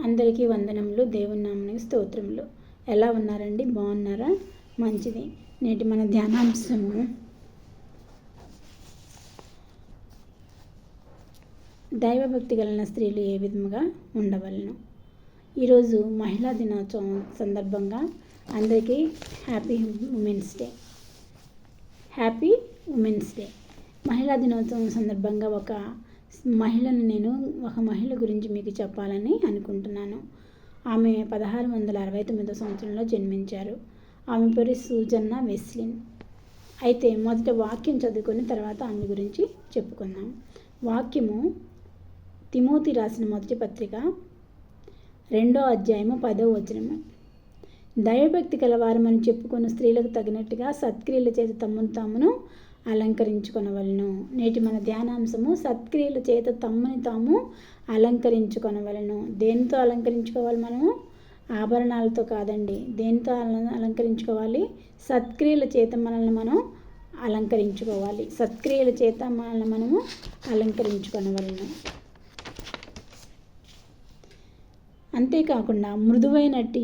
అందరికీ వందనములు. దేవుని నామమునకు స్తోత్రములు. ఎలా ఉన్నారండి? బాగున్నారా? మంచిది. నేటి మన ధ్యానాంశము దైవభక్తి కలిగిన స్త్రీలు ఏ విధముగా ఉండవలను. ఈరోజు మహిళా దినోత్సవం సందర్భంగా అందరికీ happy women's day. Happy women's day. మహిళా దినోత్సవం సందర్భంగా ఒక మహిళ గురించి మీకు చెప్పాలని అనుకుంటున్నాను. ఆమె 1669 సంవత్సరంలో జన్మించారు. ఆమె పేరు సూజన్నా వెస్లిన్. అయితే మొదట వాక్యం చదువుకొని తర్వాత ఆమె గురించి చెప్పుకుందాం. వాక్యము తిమోతి రాసిన మొదటి పత్రిక 2వ అధ్యాయము 10వ వచనము. దైవభక్తి కలవారమని చెప్పుకున్న స్త్రీలకు తగినట్టుగా సత్క్రియల చేత తమ్మును తామును అలంకరించుకొనవలను. నేటి మన ధ్యానాంశము సత్క్రియల చేత తమ్ముని తాము అలంకరించుకొనవలను. దేనితో అలంకరించుకోవాలి? మనము ఆభరణాలతో కాదండి. దేనితో అలంకరించుకోవాలి? సత్క్రియల చేత మనల్ని మనం అలంకరించుకోవాలి. సత్క్రియల చేత మనల్ని మనము అలంకరించుకొనవలను. అంతేకాకుండా మృదువైనట్టు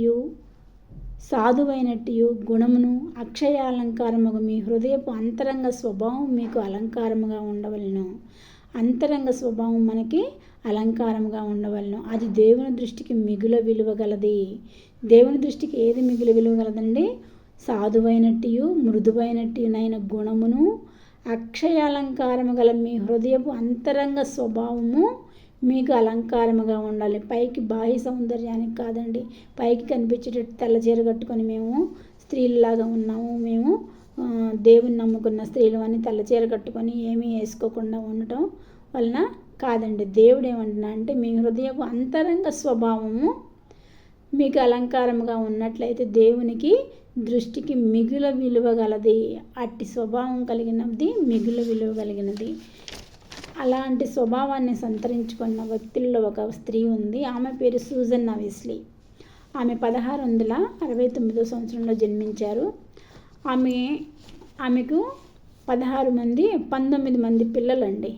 సాధువైనట్టు గుణమును అక్షయాలంకారముగా మీ హృదయపు అంతరంగ స్వభావం మీకు అలంకారముగా ఉండవలను. అంతరంగ స్వభావం మనకి అలంకారముగా ఉండవలను. అది దేవుని దృష్టికి మిగుల విలువగలది. దేవుని దృష్టికి ఏది మిగుల విలువగలదండి? సాధువైనట్టు మృదువైనట్టునైన గుణమును అక్షయాలంకారము గల మీ హృదయపు అంతరంగ స్వభావము మీకు అలంకారముగా ఉండాలి. పైకి బాహ్య సౌందర్యానికి కాదండి. పైకి కనిపించేటట్టు తెల్ల చీర కట్టుకొని మేము స్త్రీలలాగా ఉన్నాము, మేము దేవుని నమ్ముకున్న స్త్రీలు అని తెల్ల చీర కట్టుకొని ఏమీ వేసుకోకుండా ఉండటం వలన కాదండి. దేవుడు ఏమంటున్నా అంటే మీ హృదయపు అంతరంగ స్వభావము మీకు అలంకారముగా ఉన్నట్లయితే దేవునికి దృష్టికి మిగుల విలువగలది. అట్టి స్వభావం కలిగినది మిగుల విలువ కలిగినది. అలాంటి స్వభావాన్ని సంతరించుకున్న వ్యక్తుల్లో ఒక స్త్రీ ఉంది. ఆమె పేరు సూజన్నా వెస్లీ. ఆమె 1669 సంవత్సరంలో జన్మించారు. ఆమెకు 19 మంది పిల్లలండి.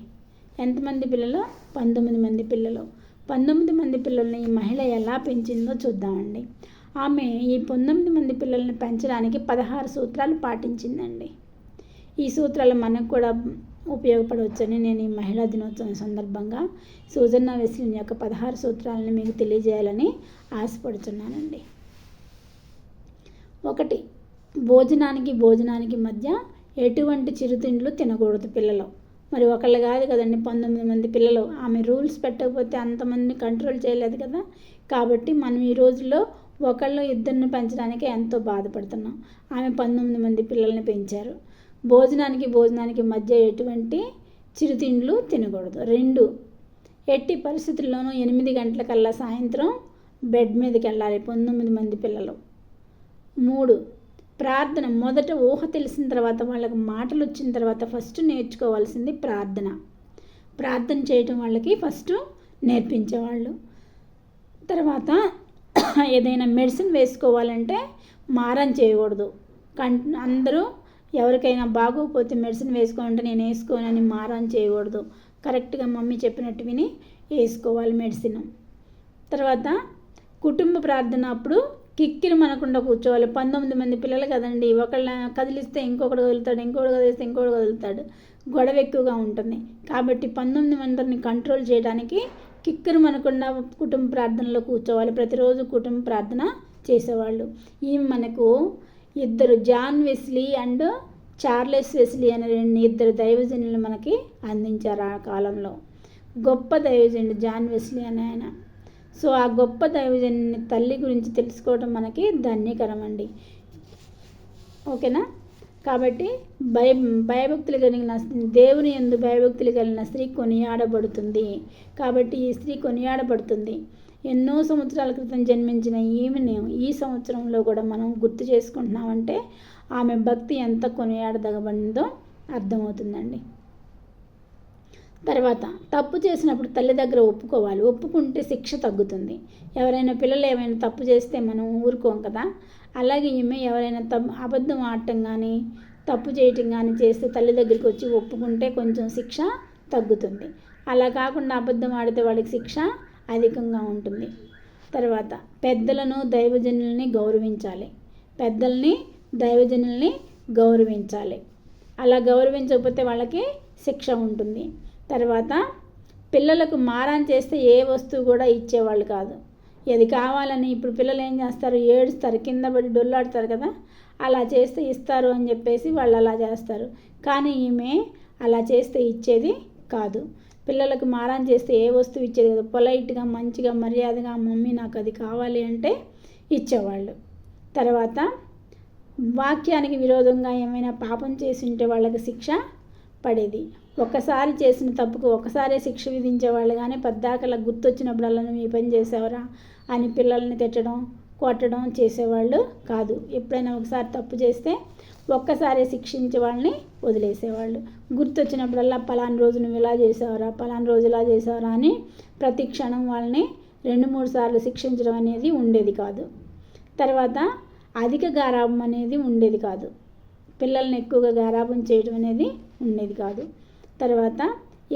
ఎంతమంది పిల్లలు? 19 మంది పిల్లలు. 19 మంది పిల్లల్ని ఈ మహిళ ఎలా పెంచిందో చూద్దామండి. ఆమె ఈ 19 మంది పిల్లల్ని పెంచడానికి 16 సూత్రాలు పాటించిందండి. ఈ సూత్రాలు మనకు కూడా ఉపయోగపడవచ్చని నేను ఈ మహిళా దినోత్సవం సందర్భంగా సూజన్నా వెస్లిన్ యొక్క 16 సూత్రాలను మీకు తెలియజేయాలని ఆశపడుతున్నానండి. 1. భోజనానికి మధ్య ఎటువంటి చిరుతిండ్లు తినకూడదు పిల్లలు. మరి ఒకళ్ళు కాదు కదండి, 19 మంది పిల్లలు. ఆమె రూల్స్ పెట్టకపోతే అంతమందిని కంట్రోల్ చేయలేదు కదా. కాబట్టి మనం ఈ రోజుల్లో ఇద్దరిని పెంచడానికి ఎంతో బాధపడుతున్నాం. ఆమె 19 మంది పిల్లల్ని పెంచారు. భోజనానికి మధ్య ఎటువంటి చిరుతిండ్లు తినకూడదు. 2. ఎట్టి పరిస్థితుల్లోనూ 8 గంటలకల్లా సాయంత్రం బెడ్ మీదకి వెళ్ళాలి 19 మంది పిల్లలు. 3. ప్రార్థన. మొదట ఊహ తెలిసిన తర్వాత వాళ్ళకి మాటలు వచ్చిన తర్వాత ఫస్ట్ నేర్చుకోవాల్సింది ప్రార్థన చేయటం వాళ్ళకి ఫస్ట్ నేర్పించేవాళ్ళు. తర్వాత ఏదైనా మెడిసిన్ వేసుకోవాలంటే మారం చేయకూడదు. అందరూ ఎవరికైనా బాగోకపోతే మెడిసిన్ వేసుకోవాలంటే నేను వేసుకోనని మారం చేయకూడదు. కరెక్ట్గా మమ్మీ చెప్పినట్టు విని వేసుకోవాలి మెడిసిన్. తర్వాత కుటుంబ ప్రార్థన అప్పుడు కిక్కిరి మనకుండా కూర్చోవాలి. 19 మంది పిల్లలు కదండి. ఒకళ్ళ కదిలిస్తే ఇంకొకటి కదులుతాడు, ఇంకొకటి కదిలిస్తే ఇంకొకటి కదులుతాడు. గొడవ ఎక్కువగా ఉంటుంది. కాబట్టి 19 మందిని కంట్రోల్ చేయడానికి కిక్కిరి మనకుండా కుటుంబ ప్రార్థనలో కూర్చోవాలి. ప్రతిరోజు కుటుంబ ప్రార్థన చేసేవాళ్ళు. మనకు 2 John Wesley and Charles Wesley అనే 2 దైవజనులు మనకి అందించారు ఆ కాలంలో. గొప్ప దైవజనుడు జాన్ వెస్లీ అనే ఆయన. సో ఆ గొప్ప దైవజనుని తల్లి గురించి తెలుసుకోవడం మనకి ధన్యకరం అండి. ఓకేనా? కాబట్టి భయభక్తులు కలిగిన దేవుని యందు భయభక్తులు కలిగిన స్త్రీ కొనియాడబడుతుంది. కాబట్టి ఈ స్త్రీ కొనియాడబడుతుంది. ఎన్నో సంవత్సరాల క్రితం జన్మించిన ఈమెను ఈ సంవత్సరంలో కూడా మనం గుర్తు చేసుకుంటున్నామంటే ఆమె భక్తి ఎంత కొనియాడదగబడిందో అర్థమవుతుందండి. తర్వాత తప్పు చేసినప్పుడు తల్లి దగ్గర ఒప్పుకోవాలి. ఒప్పుకుంటే శిక్ష తగ్గుతుంది. ఎవరైనా పిల్లలు ఏమైనా తప్పు చేస్తే మనం ఊరుకోం కదా. అలాగే ఈమె ఎవరైనా అబద్ధం ఆడటం కానీ తప్పు చేయటం కానీ చేస్తే తల్లి దగ్గరికి వచ్చి ఒప్పుకుంటే కొంచెం శిక్ష తగ్గుతుంది. అలా కాకుండా అబద్ధం ఆడితే వాడికి శిక్ష అధికంగా ఉంటుంది. తర్వాత పెద్దలను దైవజనుల్ని గౌరవించాలి. పెద్దల్ని దైవజనుల్ని గౌరవించాలి. అలా గౌరవించకపోతే వాళ్ళకి శిక్ష ఉంటుంది. తర్వాత పిల్లలకు మారం చేస్తే ఏ వస్తువు కూడా ఇచ్చేవాళ్ళు కాదు. అది కావాలని ఇప్పుడు పిల్లలు ఏం చేస్తారు, ఏడుస్తారు, కింద పడి డొల్లాడుతారు కదా, అలా చేస్తే ఇస్తారు అని చెప్పేసి వాళ్ళు అలా చేస్తారు. కానీ ఈమె అలా చేస్తే ఇచ్చేది కాదు. పిల్లలకు మారం చేస్తే ఏ వస్తువు ఇచ్చేది కదా, పొలైట్గా మంచిగా మర్యాదగా మమ్మీ నాకు అది కావాలి అంటే ఇచ్చేవాళ్ళు. తర్వాత వాక్యానికి విరోధంగా ఏమైనా పాపం చేసి ఉంటే వాళ్ళకి శిక్ష పడేది. ఒక్కసారి చేసిన తప్పుకు ఒకసారే శిక్ష విధించేవాళ్ళు, కానీ పద్దాకలా గుర్తొచ్చినప్పుడల్లా నువ్వు ఈ పని చేసావరా అని పిల్లల్ని తిట్టడం కొట్టడం చేసేవాళ్ళు కాదు. ఎప్పుడైనా ఒకసారి తప్పు చేస్తే ఒక్కసారి శిక్షించే వాళ్ళని వదిలేసేవాళ్ళు. గుర్తొచ్చినప్పుడల్లా పలానా రోజు నువ్వు ఇలా చేసావరా, పలానా రోజు ఇలా చేసావరా అని ప్రతి క్షణం వాళ్ళని 2-3 సార్లు శిక్షించడం అనేది ఉండేది కాదు. తర్వాత అధిక గారాబం అనేది ఉండేది కాదు. పిల్లల్ని ఎక్కువగా గారాబం చేయడం అనేది ఉండేది కాదు. తర్వాత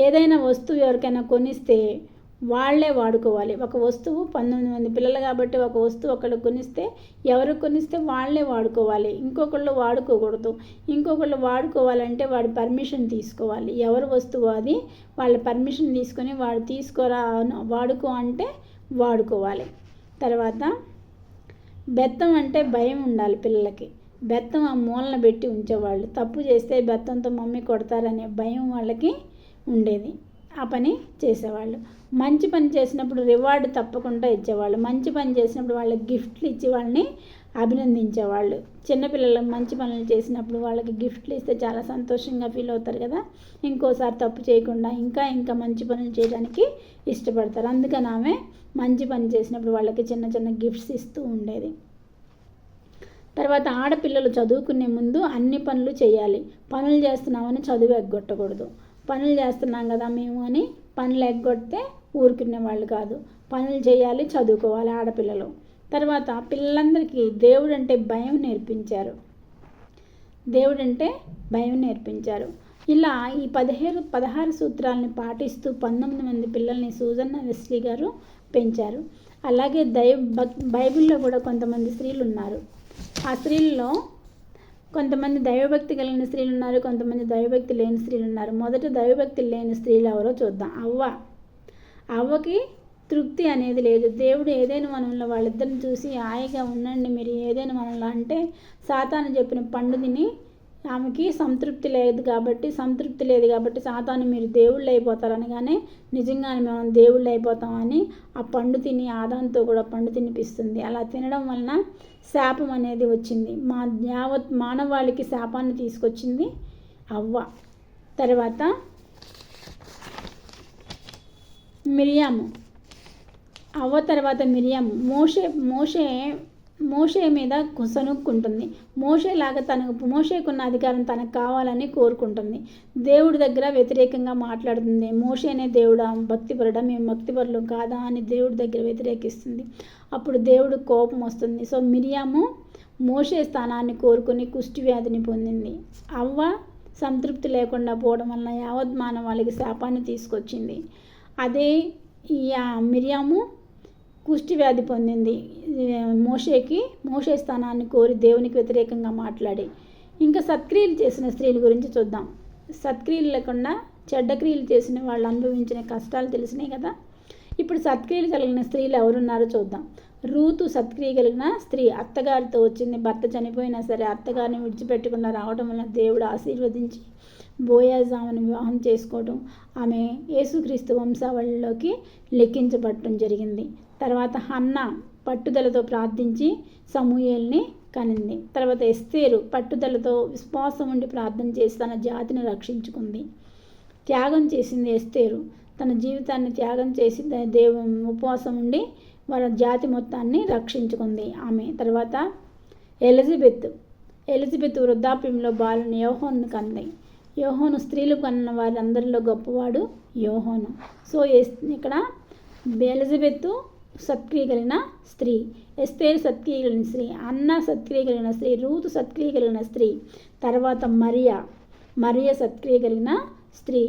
ఏదైనా వస్తువు ఎవరికైనా కొనిస్తే వాళ్ళే వాడుకోవాలి. ఒక వస్తువు 19 మంది పిల్లలు కాబట్టి ఒక వస్తువు ఒకళ్ళు కొనిస్తే ఎవరు కొనిస్తే వాళ్ళే వాడుకోవాలి. ఇంకొకళ్ళు వాడుకోకూడదు. ఇంకొకళ్ళు వాడుకోవాలంటే వాడి పర్మిషన్ తీసుకోవాలి. ఎవరి వస్తువు అది వాళ్ళ పర్మిషన్ తీసుకొని వాడు తీసుకోరా వాడుకో అంటే వాడుకోవాలి. తర్వాత బెత్తం అంటే భయం ఉండాలి పిల్లలకి. బెత్తం ఆ మూలన పెట్టి ఉంచేవాళ్ళు. తప్పు చేస్తే బెత్తంతో మమ్మీ కొడతారనే భయం వాళ్ళకి ఉండేది. ఆ పని చేసేవాళ్ళు. మంచి పని చేసినప్పుడు రివార్డు తప్పకుండా ఇచ్చేవాళ్ళు. మంచి పని చేసినప్పుడు వాళ్ళకి గిఫ్ట్లు ఇచ్చి వాళ్ళని అభినందించేవాళ్ళు. చిన్నపిల్లలు మంచి పనులు చేసినప్పుడు వాళ్ళకి గిఫ్ట్లు ఇస్తే చాలా సంతోషంగా ఫీల్ అవుతారు కదా, ఇంకోసారి తప్పు చేయకుండా ఇంకా ఇంకా మంచి పనులు చేయడానికి ఇష్టపడతారు. అందుకని ఆమె మంచి పని చేసినప్పుడు వాళ్ళకి చిన్న చిన్న గిఫ్ట్స్ ఇస్తూ ఉండేది. తర్వాత ఆడపిల్లలు చదువుకునే ముందు అన్ని పనులు చేయాలి. పనులు చేస్తున్నామని చదువు ఎగ్గొట్టకూడదు. పనులు చేస్తున్నాం కదా మేము అని పనులు ఎగ్గొడితే ఊరుకునే వాళ్ళు కాదు. పనులు చేయాలి, చదువుకోవాలి ఆడపిల్లలు. తర్వాత పిల్లలందరికీ దేవుడంటే భయం నేర్పించారు. దేవుడంటే భయం నేర్పించారు. ఇలా ఈ 16 సూత్రాలని పాటిస్తూ 19 మంది పిల్లల్ని సూజన్ వెస్లీ గారు పెంచారు. అలాగే బైబిల్లో కూడా కొంతమంది స్త్రీలు ఉన్నారు. ఆ స్త్రీల్లో కొంతమంది దైవభక్తి కలిగిన స్త్రీలు ఉన్నారు, కొంతమంది దైవభక్తి లేని స్త్రీలు ఉన్నారు. మొదట దైవభక్తి లేని స్త్రీలు ఎవరో చూద్దాం. అవ్వకి తృప్తి అనేది లేదు. దేవుడు ఏదైనా వనంలో వాళ్ళిద్దరిని చూసి హాయిగా ఉండండి మీరు ఏదైనా వనంలో అంటే సాతాను చెప్పిన పండు తిని ఆమెకి సంతృప్తి లేదు కాబట్టి సాతాను మీరు దేవుళ్ళు అయిపోతారు అనగానే నిజంగానే మేము దేవుళ్ళు అయిపోతామని ఆ పండు తిని ఆదాంతో కూడా పండు తినిపిస్తుంది. అలా తినడం వలన శాపం అనేది వచ్చింది. యావత్ మానవాళికి శాపాన్ని తీసుకొచ్చింది అవ్వ. తర్వాత మిరియాము. అవ్వ తర్వాత మిరియాము. మోషే మీద సనుక్కుంటుంది. మోషేకున్న అధికారం తనకు కావాలని కోరుకుంటుంది. దేవుడి దగ్గర వ్యతిరేకంగా మాట్లాడుతుంది. మోషేనే దేవుడా భక్తిపరుడా, మేము భక్తిపరులు కాదా అని దేవుడి దగ్గర వ్యతిరేకిస్తుంది. అప్పుడు దేవుడు కోపం వస్తుంది. సో మిరియాము మోషే స్థానాన్ని కోరుకుని కుష్టి వ్యాధిని పొందింది. అవ్వ సంతృప్తి లేకుండా పోవడం వలన యావత్ మానవాళికి శాపాన్ని తీసుకొచ్చింది. అదే ఈ మిరియాము కుష్టి వ్యాధి పొందింది. మోషే స్థానాన్ని కోరి దేవునికి వ్యతిరేకంగా మాట్లాడి. ఇంకా సత్క్రియలు చేసిన స్త్రీల గురించి చూద్దాం. సత్క్రియలు లేకుండా చెడ్డ క్రియలు చేసిన వాళ్ళు అనుభవించిన కష్టాలు తెలిసినాయి కదా. ఇప్పుడు సత్క్రియలు కలిగిన స్త్రీలు ఎవరున్నారో చూద్దాం. రూతు సత్క్రియ కలిగిన స్త్రీ. అత్తగారితో వచ్చింది. భర్త చనిపోయినా సరే అత్తగారిని విడిచిపెట్టకుండా రావడం వల్ల దేవుడు ఆశీర్వదించి బోయాజు ఆమెను వివాహం చేసుకోవడం, ఆమె యేసుక్రీస్తు వంశావళిలోకి లెక్కించబడటం జరిగింది. తర్వాత హన్నా పట్టుదలతో ప్రార్థించి సమూయేల్ని కనింది. తర్వాత ఎస్తేరు పట్టుదలతో విశ్వాసం ఉండి ప్రార్థన చేసి తన జాతిని రక్షించుకుంది. త్యాగం చేసింది ఎస్తేరు. తన జీవితాన్ని త్యాగం చేసి ఉపవాసం ఉండి వాళ్ళ జాతి మొత్తాన్ని రక్షించుకుంది ఆమె. తర్వాత ఎలిజబెత్ వృద్ధాప్యంలో బాలుని యోహోను కంది. యోహోను స్త్రీలు కన్న వారందరిలో గొప్పవాడు యోహోను. సో ఇక్కడ ఎలిజబెత్ సత్క్రియ కలిగిన స్త్రీ, ఎస్తేరు సత్క్రియ కలిగిన స్త్రీ, అన్న సత్క్రియ కలిగిన స్త్రీ, రూతు సత్క్రియ కలిగిన స్త్రీ. తర్వాత మరియ సత్క్రియ కలిగిన స్త్రీ.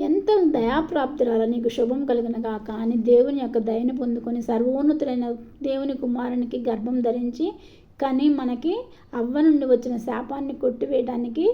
ఎంతో దయాప్రాప్తురాల నీకు శుభం కలిగిన గాక అని దేవుని యొక్క దయను పొందుకొని సర్వోన్నతులైన దేవుని కుమారునికి గర్భం ధరించి కానీ మనకి అవ్వ నుండి వచ్చిన శాపాన్ని కొట్టివేయడానికి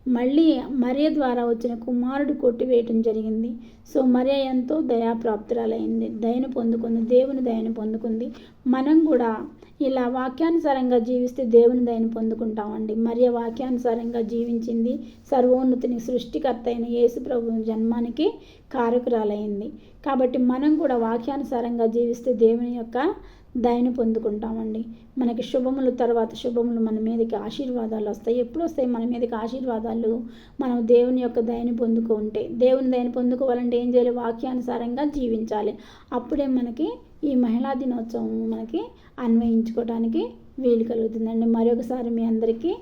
మళ్ళీ మరియ ద్వారా వచ్చిన కుమారుడు కొట్టివేయటం జరిగింది. సో మరియ ఎంతో దయాప్రాప్తురాలైంది, దయను పొందుకుంది, దేవుని దయను పొందుకుంది. మనం కూడా ఇలా వాక్యానుసారంగా జీవిస్తే దేవుని దయను పొందుకుంటామండి. మరియ వాక్యానుసారంగా జీవించింది, సర్వోన్నతిని సృష్టికర్త అయిన యేసు ప్రభు జన్మానికి కారకురాలైంది. కాబట్టి మనం కూడా వాక్యానుసారంగా జీవిస్తే దేవుని యొక్క దయను పొందుకుంటామండి. మనకి శుభములు తర్వాత శుభములు మన మీదకి ఆశీర్వాదాలు వస్తాయి. ఎప్పుడు వస్తాయి మన మీదకి ఆశీర్వాదాలు? మనం దేవుని యొక్క దయను పొందుకుంటే. దేవుని దయను పొందుకోవాలంటే ఏం చేయాలి? వాక్యానుసారంగా జీవించాలి. అప్పుడే మనకి ఈ మహిళా దినోత్సవం మనకి అన్వయించుకోవడానికి వీలు కలుగుతుందండి. మరొకసారి మీ అందరికీ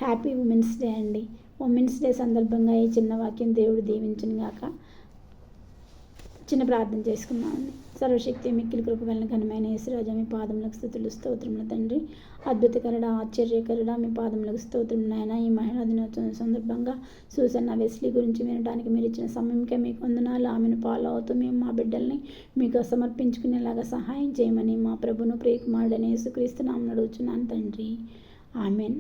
హ్యాపీ ఉమెన్స్ డే అండి. ఉమెన్స్ డే సందర్భంగా ఈ చిన్న వాక్యం దేవుడు దీవించును గాక. చిన్న ప్రార్థన చేసుకున్నామండి. సర్వశక్తి మిక్కిలి కృప కలిగిన ఘనమైన యేసురాజా, మీ పాదములకు స్తుతులు స్తోత్రములు తండ్రి. అద్భుతకరుడా, ఆశ్చర్యకరుడా, మీ పాదములకు స్తోత్రములు నాయన. ఈ మహిళా దినోత్సవం సందర్భంగా సూసన్న వెస్లీ గురించి వినడానికి మీరు ఇచ్చిన సమయంకే మీకు వందనాలు. ఆమెను ఫాలో అవుతూ మేము మా బిడ్డల్ని మీకు సమర్పించుకునేలాగా సహాయం చేయమని మా ప్రభును ప్రియకుమారుడైన యేసుక్రీస్తు నామమున అడుగుచున్నాను తండ్రి. ఆమెన్.